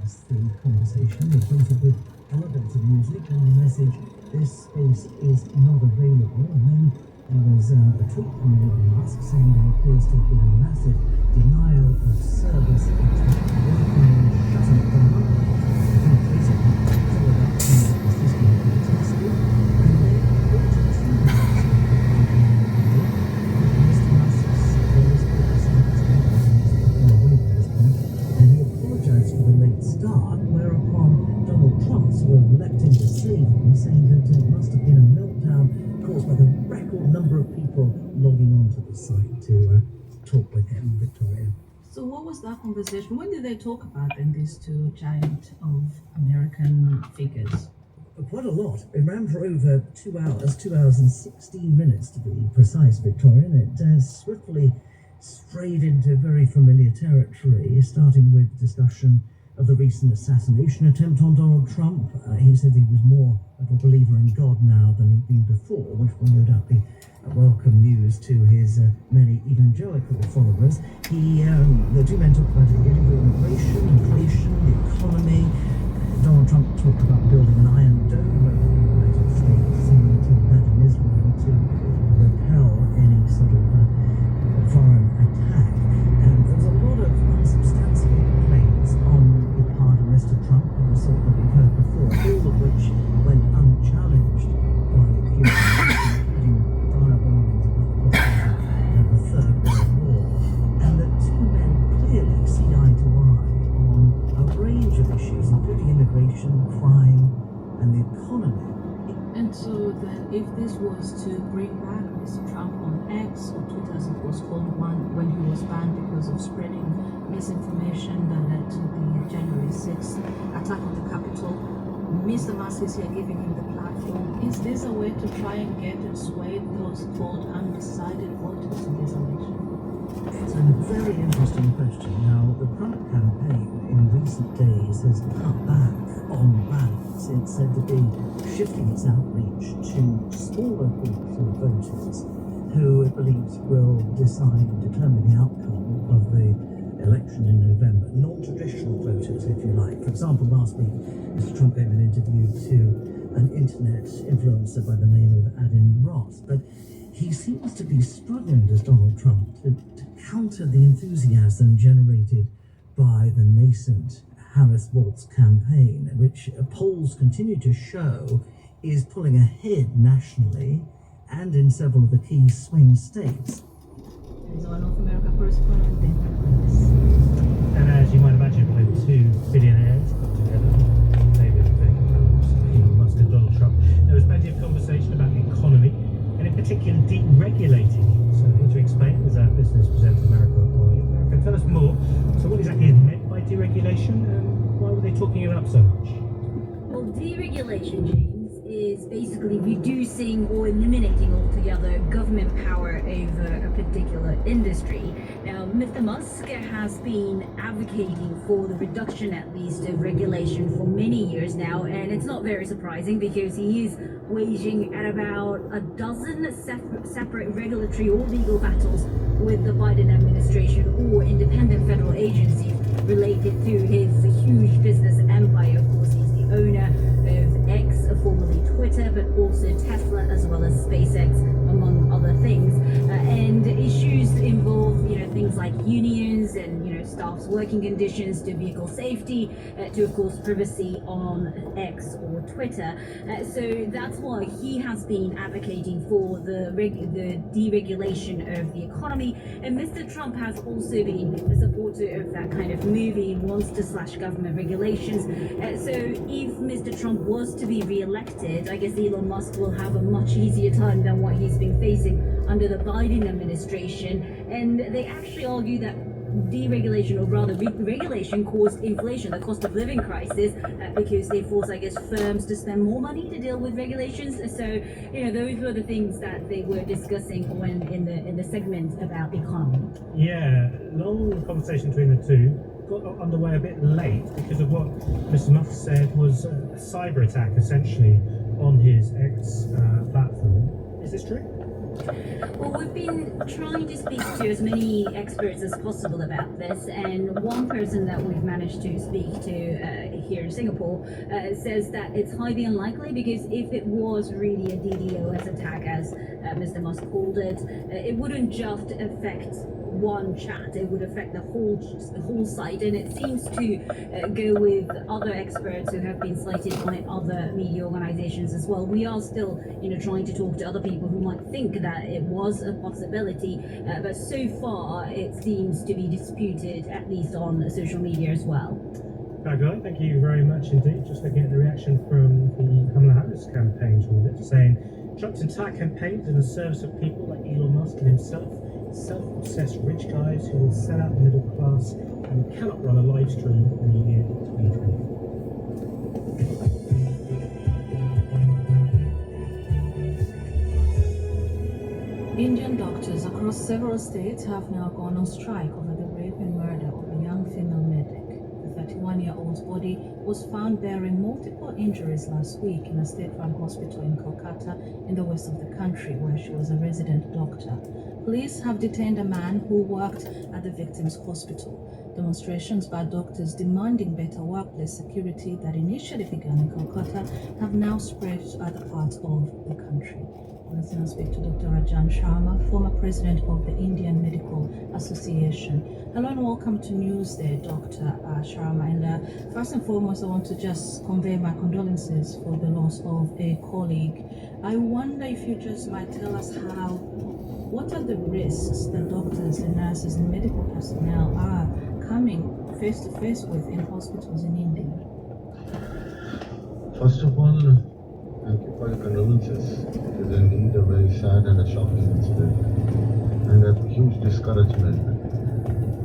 discuss the conversation. They pointed with elevator music and the message, "This space is not available." And then there was a tweet from Elon Musk saying there appears to have been a massive denial of service attack working on shutting it down. The communication followed up saying that the system had been tested, and then reported to the Mr. Musk's supposed and he apologised for the late start, whereupon Donald Trump sort of leapt in to save him, saying that it must have been a meltdown caused by the record number of people logging onto the site to talk with him, Victoria. So what was that conversation? When did they talk about then, these two giant of American figures? Quite a lot. It ran for over 2 hours, 2 hours and 16 minutes to be precise, Victoria, and it swiftly strayed into very familiar territory, starting with discussion of the recent assassination attempt on Donald Trump. He said he was more of a believer in God now than he'd been before, which will no doubt be welcome news to his many evangelical followers. The two men talked about illegal immigration, inflation, the economy. Donald Trump talked about building an iron dome over the United States and that in Israel to repel any sort of foreign attack. And there was a lot of unsubstantiated claims on the part of Mr. Trump, and the sort that we've heard before, all of which went unchallenged by human rights, including dire warnings about the possibility of a third world war. And the two men clearly see eye to eye on a range of issues, including immigration, crime, and the economy. And so then if this was to bring back Mr. Trump on X, or Twitter as it was called when he was banned because of spreading misinformation that led to the January 6th attack on the Capitol, Mr. Musk is here giving him the platform. Is this a way to try and get and sway those called undecided voters in this election? It's a very interesting question. Now, the Trump campaign in recent days has cut back on balance. It's said to be shifting its outreach to smaller groups of voters who it believes will determine the outcome of the election in November. Non-traditional voters, if you like. For example, last week, Mr. Trump gave an interview to an internet influencer by the name of Adin Ross. But he seems to be struggling, does Donald Trump, to counter the enthusiasm generated by the nascent Harris-Walz campaign, which polls continue to show is pulling ahead nationally and in several of the key swing states. There's our North America correspondent, Chris. And as you might imagine, when two billionaires come together, David Beckham, Elon Musk and Donald Trump, there was plenty of conversation about the economy, and in particular deregulating. So here to explain is our business presenter, America. Tell us more. So what exactly is meant by deregulation, and why were they talking it up so much? Well, deregulation, James, is basically reducing or eliminating altogether government power over a particular industry. Now, Mr. Musk has been advocating for the reduction, at least, of regulation for many years now, and it's not very surprising because he is waging at about a dozen separate regulatory or legal battles with the Biden administration or independent federal agencies related to his huge business empire. Of course, he's the owner of X, formerly Twitter, but also Tesla, as well as SpaceX, among other things. And issues involve, things like unions and, staff's working conditions, to vehicle safety, to, of course, privacy on X or Twitter. So that's why he has been advocating for the deregulation of the economy. And Mr. Trump has also been a supporter of that kind of move. He wants to slash government regulations. So if Mr. Trump was to be re-elected, I guess Elon Musk will have a much easier time than what he's been facing under the Biden administration. And they actually argue that deregulation, or rather regulation, caused inflation, the cost of living crisis, because they force, I guess, firms to spend more money to deal with regulations. So, those were the things that they were discussing when in the segment about the economy. Yeah, long conversation between the two got underway a bit late because of what Mr. Musk said was a cyber attack, essentially, on his X platform. Is this true? Well, we've been trying to speak to as many experts as possible about this, and one person that we've managed to speak to here in Singapore says that it's highly unlikely, because if it was really a DDoS attack, as Mr. Musk called it, it wouldn't just affect one chat, it would affect the whole site, and it seems to go with other experts who have been cited by other media organizations as well. We are still, trying to talk to other people who might think that it was a possibility, but so far it seems to be disputed, at least on social media as well. Guy, thank you very much indeed. Just looking at the reaction from the Kamala Harris campaign to all this, saying Trump's entire campaign is in the service of people like Elon Musk and himself, self-obsessed rich guys who will sell out the middle class, and we cannot run a live stream in the year 2020. Indian doctors across several states have now gone on strike over the rape and murder of a young female medic. The 31-year-old's body was found bearing multiple injuries last week in a state-run hospital in Kolkata in the west of the country, where she was a resident doctor. Police have detained a man who worked at the victim's hospital. Demonstrations by doctors demanding better workplace security that initially began in Kolkata have now spread to other parts of the country. Let's now speak to Dr. Rajan Sharma, former president of the Indian Medical Association. Hello and welcome to Newsday, Dr. Sharma. And first and foremost, I want to just convey my condolences for the loss of a colleague. I wonder if you just might tell us what are the risks that doctors and nurses and medical personnel are coming face to face with in hospitals in India? First of all, thank you for your condolences. It is indeed a very sad and a shocking incident, and a huge discouragement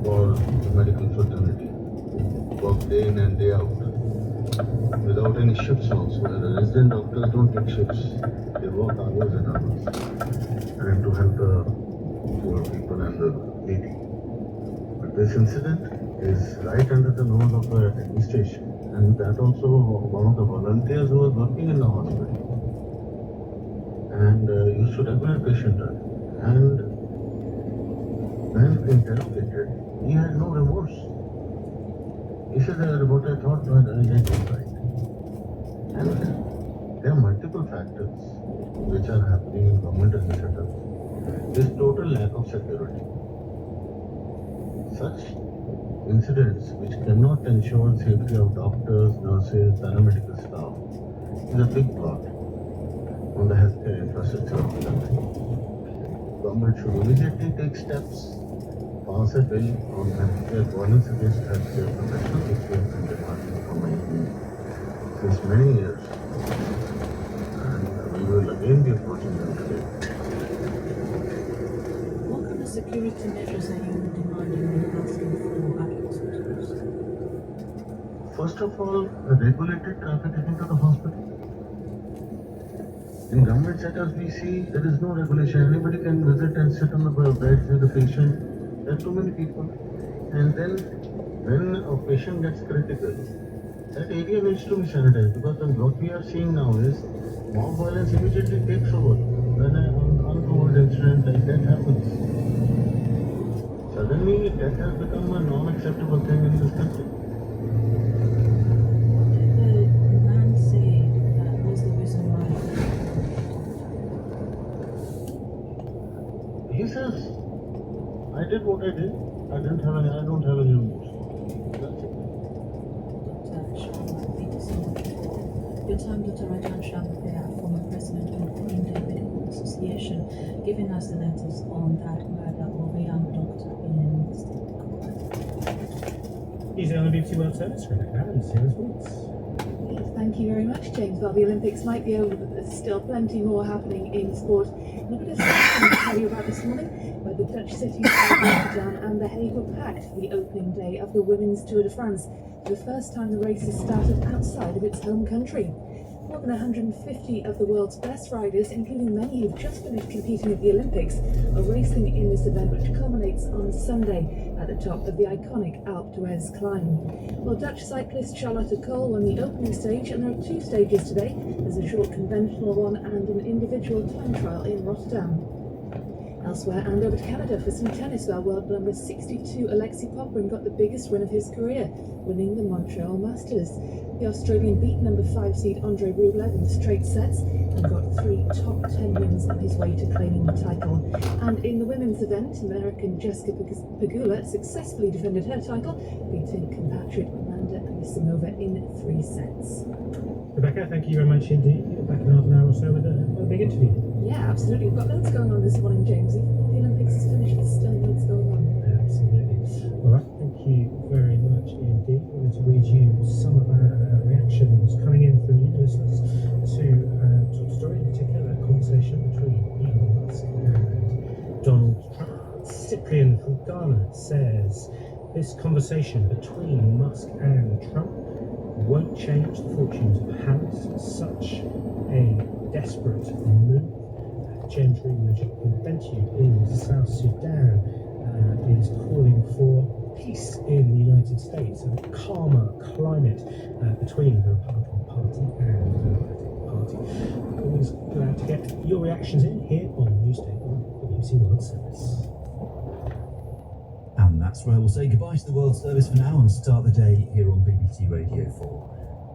for the medical fraternity who work day in and day out without any shifts also. The resident doctors don't take shifts, they work hours and hours, and to help the poor people and the needy. But this incident is right under the nose of the administration, and that also one of the volunteers who was working in the hospital and used to regular patient turn. And when interrogated, he had no remorse. He said that what I thought was right. And there are multiple factors which are happening in government and the setup. This total lack of security. Such incidents which cannot ensure safety of doctors, nurses, paramedical staff is a big blot on the healthcare infrastructure of the country. Government should immediately take steps, pass a bill on healthcare violence against healthcare professionals, which we have been demanding for since many years. And we will again be approaching them today. What kind of security measures are you demanding and asking for at hospitals? First of all, regulated traffic into the hospital. In government setups, we see there is no regulation. Anybody can visit and sit on the bed with the patient. There are too many people. And then, when a patient gets critical, that area needs to be sanitized, because what we are seeing now is mob violence immediately takes over when an untoward incident like that happens. Suddenly, that has become a non-acceptable thing in this country. What did the man say that was the reason why? He says, I did what I did. I don't have any remorse. That's it. Dr. Sharma, thank you so much for your time, Dr. Rajan Sharma, former president of the Indian Medical Association, giving us the latest on that murder of a young doctor in the state of Kolkata. Easy on the BBC World Service, Rebecca Adams, here as well. Yes, thank you very much, James. Well, the Olympics might be over, but there's still plenty more happening in sport. And a bit of something to tell you about this morning, where the Dutch city of Rotterdam and The Hague were packed for the opening day of the Women's Tour de France, for the first time the race has started outside of its home country. More than 150 of the world's best riders, including many who've just finished competing at the Olympics, are racing in this event, which culminates on Sunday at the top of the iconic Alpe d'Huez climb. Well, Dutch cyclist Charlotte Kool won the opening stage, and there are two stages today. There's a short conventional one and an individual time trial in Rotterdam. Elsewhere, and over to Canada for some tennis, where world number 62 Alexei Popyrin got the biggest win of his career, winning the Montreal Masters. The Australian beat number 5 seed Andre Rublev in straight sets and got 3 top 10 wins on his way to claiming the title. And in the women's event, American Jessica Pegula successfully defended her title, beating compatriot Amanda Anisimova in 3 sets. Rebecca, thank you very much indeed. You're back in half an hour or so with a big interview. Yeah, absolutely. We've got loads going on this morning, James. Even though the Olympics is finished, there's still loads going on. Absolutely. All right, thank you very much indeed. I'm going to read you some of our reactions coming in from you listeners to Top Story, in particular, a conversation between Elon Musk and Donald Trump. Cyprian from Ghana says, this conversation between Musk and Trump won't change the fortunes of Harris. Such a desperate move. Gendry Bentu in South Sudan is calling for peace in the United States and a calmer climate between the Republican Party and the Democratic Party. Always glad to get your reactions in here on Newsday on the BBC World Service. And that's where we'll say goodbye to the World Service for now and start the day here on BBC Radio 4.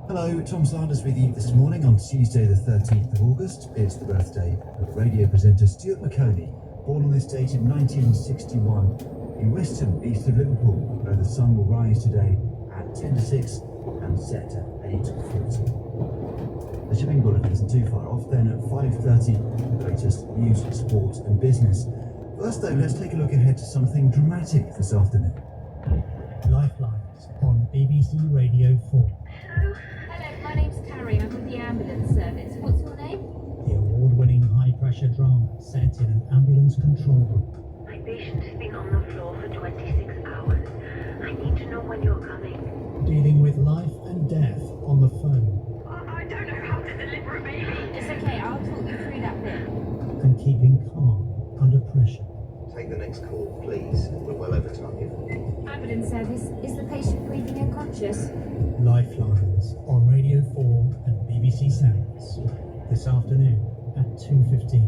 Hello, Tom Sanders with you this morning on Tuesday the 13th of August. It's the birthday of radio presenter Stuart Maconie, born on this date in 1961 in Weston, east of Liverpool, where the sun will rise today at 10 to 6 and set at 8:40. The shipping bulletin isn't too far off, then at 5:30, the latest news, sport and business. First though, let's take a look ahead to something dramatic this afternoon. Lifelines on BBC Radio 4. Hello, my name's Carrie. I'm with the ambulance service. What's your name? The award-winning high-pressure drama set in an ambulance control room. My patient has been on the floor for 26 hours. I need to know when you're coming. Dealing with life and death on the phone. I don't know how to deliver a baby. It's okay. I'll talk you through that bit. And keeping calm under pressure. Take the next call, please. We're well over time. Ambulance service. Is the patient breathing unconscious? Lifelines on Radio 4 and BBC Sounds this afternoon at 2:15.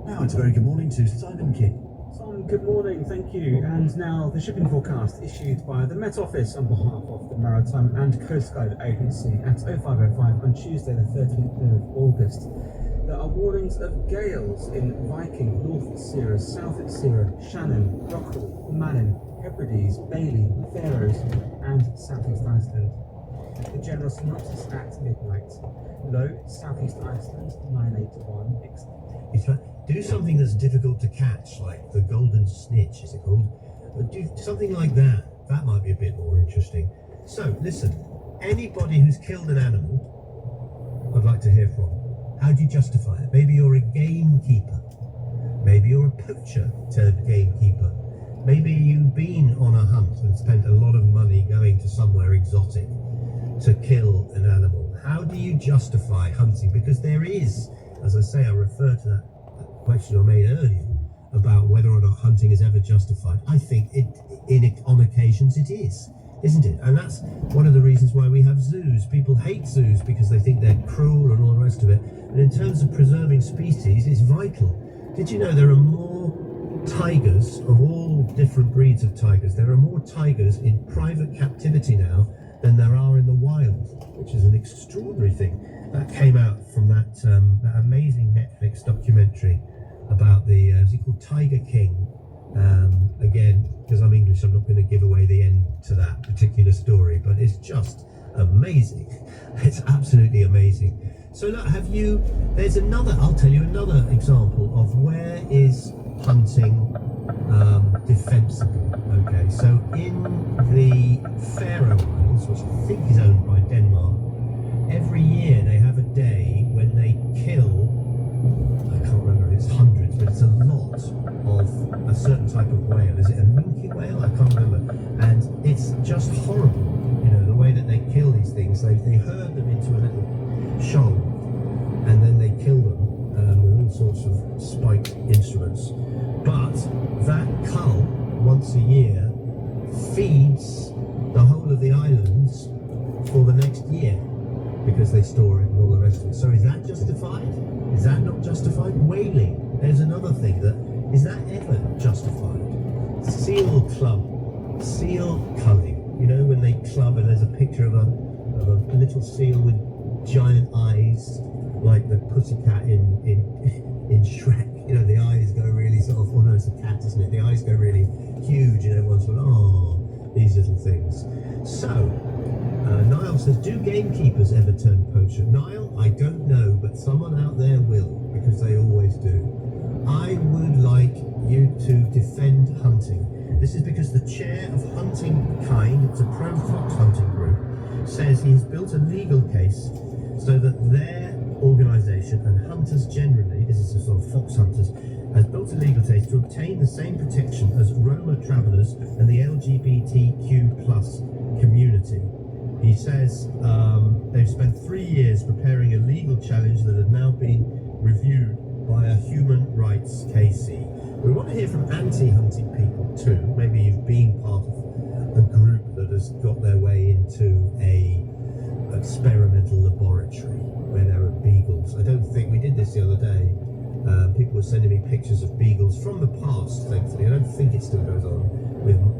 Now it's a very good morning to Simon King. Simon, good morning, thank you. And now the shipping forecast issued by the Met Office on behalf of the Maritime and Coast Guard Agency at 05:05 on Tuesday the 13th of August. There are warnings of gales in Viking, North Sierra, South Sierra, Shannon, Rockall, Mannin, Hebrides, Bailey, Faroes and Southeast Iceland. The general synopsis at midnight. Low, Southeast Iceland, 981. Do something that's difficult to catch, like the golden snitch, is it called? Do something like that. That might be a bit more interesting. So, listen, anybody who's killed an animal, I'd like to hear from. How do you justify it? Maybe you're a gamekeeper. Maybe you're a poacher turned gamekeeper. Maybe you've been on a hunt and spent a lot of money going to somewhere exotic to kill an animal. How do you justify hunting? Because there is, as I say, I refer to that question I made earlier about whether or not hunting is ever justified. I think on occasions it is, isn't it? And that's one of the reasons why we have zoos. People hate zoos because they think they're cruel and all the rest of it. And in terms of preserving species, it's vital. Did you know there are more tigers of all different breeds of tigers? There are more tigers in private captivity now than there are in the wild, which is an extraordinary thing. That came out from that amazing Netflix documentary about the, is it called Tiger King? Again, because I'm English, I'm not going to give away the end to that particular story, but it's just amazing. It's absolutely amazing. So look, there's another, I'll tell you another example of where is hunting defensible. Okay, so in the Faroe Islands, which I think is owned by Denmark, every year they have a day when they kill, I can't remember, it's hundreds, but it's a lot of a certain type of whale. Is it a minke whale? I can't remember. And it's just horrible, the way that they kill these things. They herd them into a little shoal and then they kill them with all sorts of spiked instruments. But that cull, once a year, feeds the whole of the islands for the next year because they store it and all the rest of it. So is that justified? Is that not justified? Whaling. There's another thing that club seal culling. You know, when they club and there's a picture of a little seal with giant eyes, like the pussycat in Shrek. You know, the eyes go really sort of, oh no, it's a cat, isn't it? The eyes go really huge and everyone's sort of, oh, these little things. So, Niall says, do gamekeepers ever turn poacher? Niall, I don't know, but someone out there will, because they always do. I would like you to defend hunting. This is because the chair of Hunting Kind, it's a pro-fox hunting group, says he's built a legal case so that their organisation and hunters generally, this is a sort of fox hunters, has built a legal case to obtain the same protection as Roma travellers and the LGBTQ plus community. He says they've spent 3 years preparing a legal challenge that has now been reviewed by a human rights KC. We want to hear from anti-hunting people too. Maybe you've been part of a group that has got their way into a experimental laboratory where there are beagles. I don't think, we did this the other day, people were sending me pictures of beagles from the past, thankfully. I don't think it still goes on,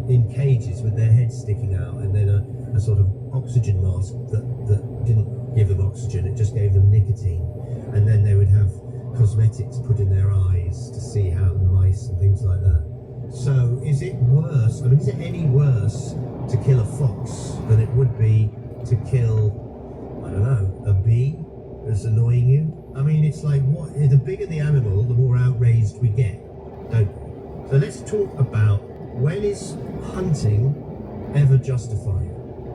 in cages with their heads sticking out, and then a sort of oxygen mask that didn't give them oxygen, it just gave them nicotine, and then they would have cosmetics put in their eyes to see how the mice and things like that. So is it worse, I mean, is it any worse to kill a fox than it would be to kill, I don't know, a bee that's annoying you? I mean, it's like, what? The bigger the animal, the more outraged we get, don't we? So let's talk about, when is hunting ever justified?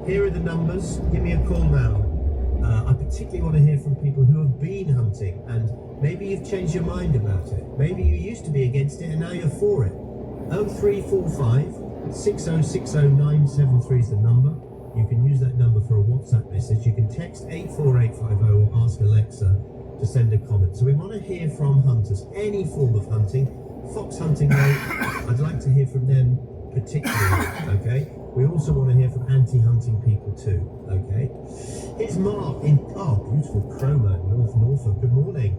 Here are the numbers. Give me a call now. I particularly want to hear from people who have been hunting, and maybe you've changed your mind about it. Maybe you used to be against it and now you're for it. 0345 6060 973 is the number. You can use that number for a WhatsApp message. You can text 84850 or ask Alexa to send a comment. So we want to hear from hunters, any form of hunting. Fox hunting, though, I'd like to hear from them particularly, okay? We also want to hear from anti-hunting people too, okay? Here's Mark in, beautiful Cromer, North Norfolk. Good morning.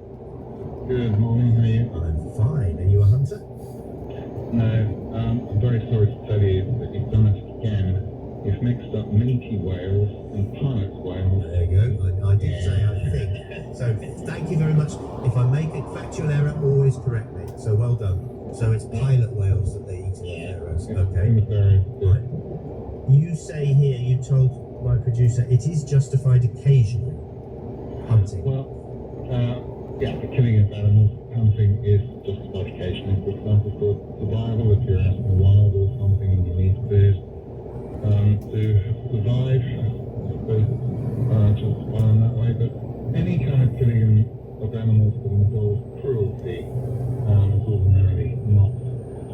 Good morning, how are you? I'm fine. Are you a hunter? No, I'm very sorry to tell you that you've done it again. You've mixed up minke whales and pilot whales. There you go. I did say I think. So thank you very much. If I make a factual error, always correct me. So well done. So it's pilot whales that they eat in the Faroes. Okay. Right. You say here, you told my producer, it is justified occasionally, hunting. Well, yeah, the killing of animals, hunting is justified occasionally. For example, for survival, if you're out in the wild or something and you need food to survive, I suppose it's justified in that way. But any kind of killing of animals that involves cruelty